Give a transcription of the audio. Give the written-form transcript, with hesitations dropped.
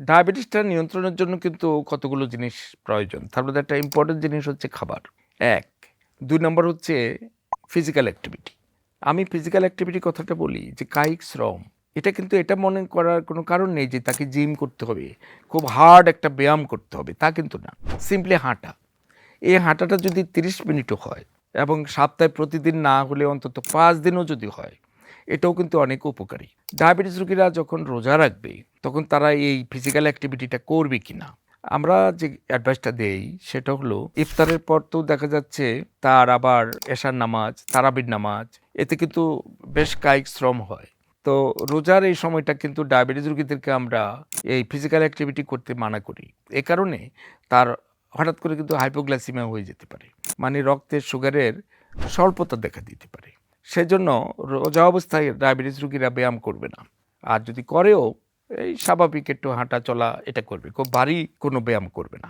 ডায়াবেটিসটা নিয়ন্ত্রণের জন্য কিন্তু কতগুলো জিনিস প্রয়োজন। তার মধ্যে একটা ইম্পর্টেন্ট জিনিস হচ্ছে খাবার। ১, ২ নম্বর হচ্ছে ফিজিক্যাল অ্যাক্টিভিটি। আমি ফিজিক্যাল অ্যাক্টিভিটি কথাটা বলি যে কায়িক শ্রম। এটা কিন্তু এটা মনে করার কোনো কারণ নেই যে তাকে জিম করতে হবে, খুব হার্ড একটা ব্যায়াম করতে হবে, তা কিন্তু না। সিম্পলি হাঁটা। এই হাঁটাটা যদি ৩০ মিনিটও হয় এবং সপ্তাহে প্রতিদিন না হলে অন্তত ৫ দিনও যদি হয়, এটাও কিন্তু অনেক উপকারী। ডায়াবেটিস রোগীরা যখন রোজা রাখবে তখন তারা এই ফিজিক্যাল অ্যাক্টিভিটিটা করবে কিনা, আমরা যে অ্যাডভাইসটা দেই সেটা হলো ইফতারের পর তো দেখা যাচ্ছে তার আবার এশার নামাজ, তারাবির নামাজ, এতে কিন্তু বেশ কায়িক শ্রম হয়। তো রোজার এই সময়টা কিন্তু ডায়াবেটিস রোগীদেরকে আমরা এই ফিজিক্যাল অ্যাক্টিভিটি করতে মানা করি। এ কারণে তার হঠাৎ করে কিন্তু হাইপোগ্লাইসিমিয়া হয়ে যেতে পারে, মানে রক্তের সুগারের স্বল্পতা দেখা দিতে পারে। সেজন্য রোজা অবস্থায় ডায়াবেটিস রোগীরা ব্যায়াম করবে না। আর যদি করেও এই স্বাভাবিক একটু হাঁটা চলা এটা করবে, খুব ভারী কোনো ব্যায়াম করবে না।